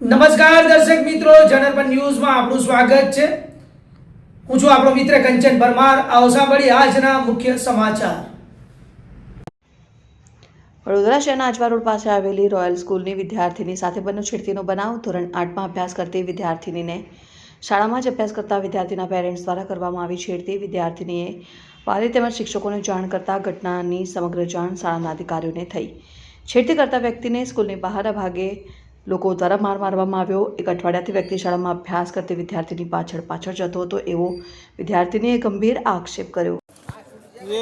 નમસ્કાર દર્શક મિત્રો, જનરપન ન્યૂઝમાં આપનું સ્વાગત છે। હું છું આપણો મિત્ર કંચન પરમાર। આવો સાંભળીએ આજના મુખ્ય સમાચાર। વડોદરા શહેરના અજવા રોડ પાસે આવેલી રોયલ સ્કૂલની વિદ્યાર્થીની સાથે બન્યો છેડતીનો બનાવ। ધોરણ 8માં અભ્યાસ કરતી વિદ્યાર્થીનીને શાળામાં જ અભ્યાસ કરતા વિદ્યાર્થીના પેરેન્ટ્સ દ્વારા કરવામાં આવી છેડતી। વિદ્યાર્થીનીએ વાલી તેમજ શિક્ષકોને જાણ કરતા ઘટનાની સમગ્ર જાણ શાળાના અધિકારીઓને થઈ। છેડતી કરતા વ્યક્તિને સ્કૂલની બહારના ભાગે લોકો દ્વારા માર મારવામાં આવ્યો। એક અઠવાડિયાથી વ્યક્તિ શાળામાં અભ્યાસ કરતી વિદ્યાર્થીની પાછળ જતો હતો એવો વિદ્યાર્થીનીએ ગંભીર આક્ષેપ કર્યો। ये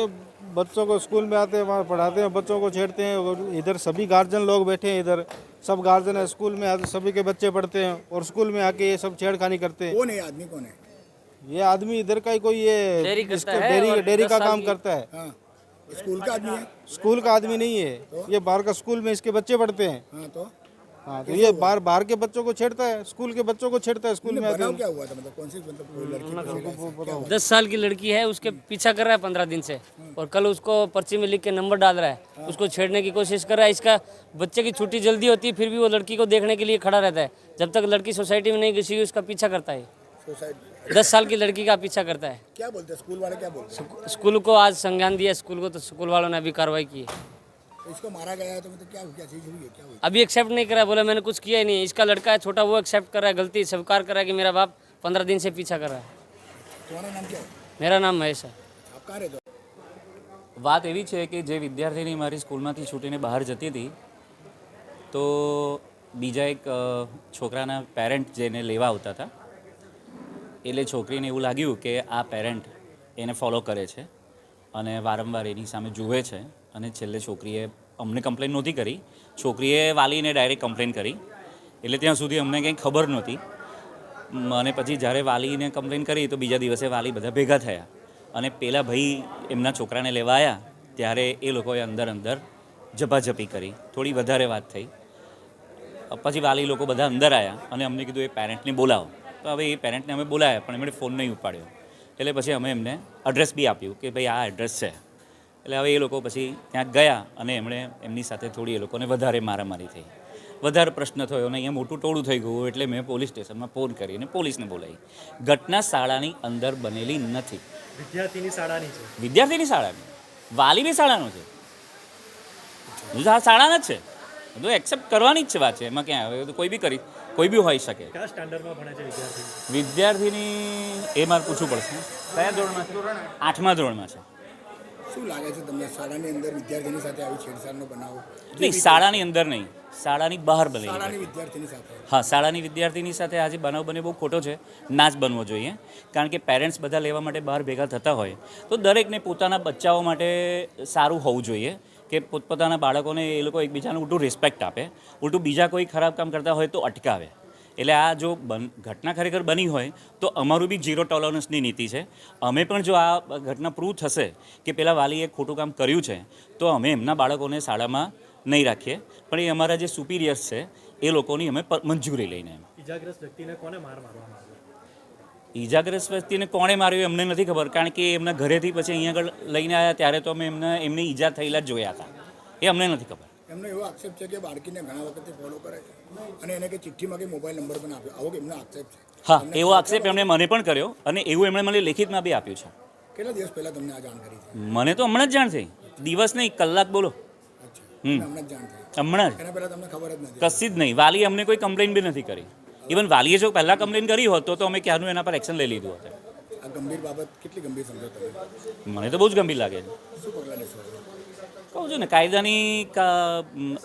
बच्चों को स्कूल में आते हैं, वहाँ पढ़ाते हैं, बच्चों को छेड़ते हैं। और इधर सभी गार्जियन लोग बैठे हैं, इधर सब गार्जियन है, स्कूल में आते सभी के बच्चे पढ़ते हैं और स्कूल में आके ये सब छेड़खानी करते हैं। कौन है आदमी? कौन है ये आदमी इधर का ही कोई ये डेयरी का काम करता है। हाँ, स्कूल का आदमी है? स्कूल का आदमी नहीं है, ये बाहर का स्कूल में इसके बच्चे पढ़ते हैं। हाँ, तो ये बाहर के बच्चों को छेड़ता है, स्कूल के बच्चों को छेड़ता है। स्कूल में आके बनाव क्या हुआ था? मतलब कौन सी कोई लड़की 10 साल की लड़की है, उसके पीछा कर रहा है 15 दिन से, और कल उसको पर्ची में लिख के नंबर डाल रहा है, उसको छेड़ने की कोशिश कर रहा है। इसका बच्चे की छुट्टी जल्दी होती है, फिर भी वो लड़की को देखने के लिए खड़ा रहता है। जब तक लड़की सोसाइटी में नहीं घुसी उसका पीछा करता है। सोसाइटी 10 साल की लड़की का पीछा करता है। क्या बोलते हैं स्कूल वाले? क्या बोलते हैं? स्कूल को आज संज्ञान दिया, स्कूल को, तो स्कूल वालों ने अभी कार्रवाई की है। तो इसको मारा गया है, तो मतलब क्या चीज़ हुई है? क्या हुई? अभी एक्सेप्ट नहीं करा, बोला मैंने कुछ किया ही नहीं। इसका लड़का है छोटा, वो एक्सेप्ट कर रहा है, गलती स्वीकार कर रहा है कि मेरा बाप 15 दिन से पीछा कर रहा है। तुम्हारा नाम क्या है? मेरा नाम महेश है। आप कहाँ रहते हो? વાત એવી છે કે જે વિદ્યાર્થીની મારી સ્કૂલમાંથી છૂટીને બહાર જતી હતી તો બીજા એક છોકરાના પેરેન્ટ જેને લેવા આવતા હતા એટલે છોકરીને એવું લાગ્યું કે આ પેરેન્ટ એને ફોલો કરે છે અને વારંવાર એની સામે જુએ છે અને છેલ્લે છોકરીએ અમને કમ્પ્લેન નહોતી કરી, છોકરીએ વાલીને ડાયરેક્ટ કમ્પ્લેન કરી। એટલે ત્યાં સુધી અમને કંઈ ખબર નહોતી અને પછી જ્યારે વાલીને કમ્પ્લેન કરી તો બીજા દિવસે વાલી બધા ભેગા થયા અને પેલા ભાઈ એમના છોકરાને લેવા આવ્યા ત્યારે એ લોકોએ અંદર ઝપાઝપી કરી, થોડી વધારે વાત થઈ। પછી વાલી લોકો બધા અંદર આવ્યા અને અમને કીધું એ પેરેન્ટને બોલાવો। તો હવે એ પેરેન્ટને અમે બોલાવ્યા પણ એમણે ફોન નહીં ઉપાડ્યો, એટલે પછી અમે એમને એડ્રેસ બી આપ્યું કે ભાઈ આ એડ્રેસ છે। એટલે હવે એ લોકો પછી ત્યાં ગયા અને એમણે એમની સાથે થોડી એ લોકોને વધારે મારામારી થઈ, વધારે પ્રશ્ન થયો અને અહીંયા મોટું ટોળું થઈ ગયું। એટલે મેં પોલીસ સ્ટેશનમાં ફોન કરીને પોલીસને બોલાવી। ઘટના શાળાની અંદર બનેલી નથી, વિદ્યાર્થીની શાળાની, વાલી બી શાળાનો છે, આ શાળાના જ છે, બધું એક્સેપ્ટ કરવાની જ છે વાત છે। એમાં ક્યાં હવે તો કોઈ બી હોઈ શકે। વિદ્યાર્થીની એ મારે પૂછવું પડશે, કયા ધોરણમાં છે? 8મા ધોરણમાં છે। શું લાગે છે તમને શાળાની અંદર વિદ્યાર્થીની સાથે આવી છેડછાડનો બનાવ? નહીં, શાળાની અંદર નહીં, શાળાની બહાર બનેલી। શાળાની વિદ્યાર્થીની સાથે? હા, શાળાની વિદ્યાર્થીની સાથે આજે બનાવ બને બહુ ખોટો છે, ના જ બનવો જોઈએ। કારણ કે પેરેન્ટ્સ બધા લેવા માટે બહાર ભેગા થતા હોય તો દરેકને પોતાના બચ્ચાઓ માટે સારું હોવું જોઈએ કે પોતપોતાના બાળકોને એ લોકો એકબીજાને ઉલટું રિસ્પેક્ટ આપે, ઉલટું બીજા કોઈ ખરાબ કામ કરતા હોય તો અટકાવે। એટલે આ જો ઘટના ખરેખર બની હોય તો અમારું બી 0 ટોલરન્સની નીતિ છે। અમે પણ જો આ ઘટના પ્રૂવ થશે કે પેલા વાલીએ ખોટું કામ કર્યું છે તો અમે એમના બાળકોને શાળામાં નહીં રાખીએ, પણ એ અમારા જે સુપિરિયર્સ છે એ લોકોની અમે મંજૂરી લઈને। ઈજાગ્રસ્ત વ્યક્તિને કોણે માર્યો એમને નથી ખબર, કારણ કે એમના ઘરેથી પછી અહીંયા આગળ લઈને આવ્યા ત્યારે તો અમે એમને ઈજા થયેલા જ જોયા હતા, એ અમને નથી ખબર। એમનો એવો આક્ષેપ છે કે બાળકીને ઘણા વખતથી ફોલો કરે છે અને એને કે ચિઠ્ઠીમાં કે મોબાઈલ નંબર પણ આપ્યો, આવો એમનો આક્ષેપ છે? હા, એવો આક્ષેપ એમણે મને પણ કર્યો અને એવું એમણે મને લેખિતમાં બી આપ્યું છે। કેટલા દિવસ પહેલાં તમને આ જાણ કરી છે? મને તો હમણાં જ જાણ થઈ, દિવસ નહીં કલાક બોલો, હમણાં જ જાણ થઈ? હમણાં જ, એના પહેલાં તમને ખબર જ નથી? કશી જ નહીં। વાલીએ અમને કોઈ કમ્પ્લેન બી નથી કરી। ઇવન વાલીએ જો પહેલાં કમ્પ્લેન કરી હોત તો અમે ક્યારનું એના પર એક્શન લઈ લીધું હોત। આ ગંભીર બાબત કેટલી ગંભીર સમજો તમે? મને તો બહુ જ ગંભીર લાગે છે। શું પગલાં લેશો? કહું છું ને, કાયદાની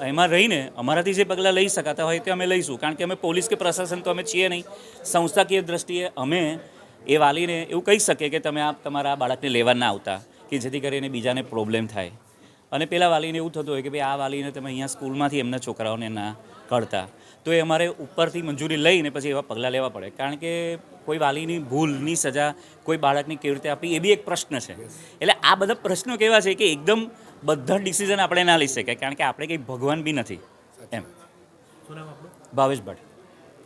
એમાં રહીને અમારાથી જે પગલાં લઈ શકાતા હોય તે અમે લઈશું, કારણ કે અમે પોલીસ કે પ્રશાસન તો અમે છીએ નહીં। સંસ્થાકીય દ્રષ્ટિએ અમે એ વાલીને એવું કહી શકીએ કે તમે તમારા બાળકને લેવા ના આવતા, કે જેથી કરીને બીજાને પ્રોબ્લેમ થાય। અને પેલા વાલીને એવું થતું હોય કે ભાઈ આ વાલીને તમે અહીંયા સ્કૂલમાંથી એમના છોકરાઓને ના કરતા, તો એ અમારે ઉપરથી મંજૂરી લઈને પછી એવા પગલાં લેવા પડે, કારણ કે કોઈ વાલીની ભૂલની સજા કોઈ બાળકને કેવી રીતે આપી એ બી એક પ્રશ્ન છે। એટલે આ બધા પ્રશ્નો કેવા છે કે એકદમ બધા ડિસિઝન આપણે ના લઈ શકાય, કારણ કે આપણે કંઈ ભગવાન બી નથી એમ। ભાવેશ ભટ્ટ।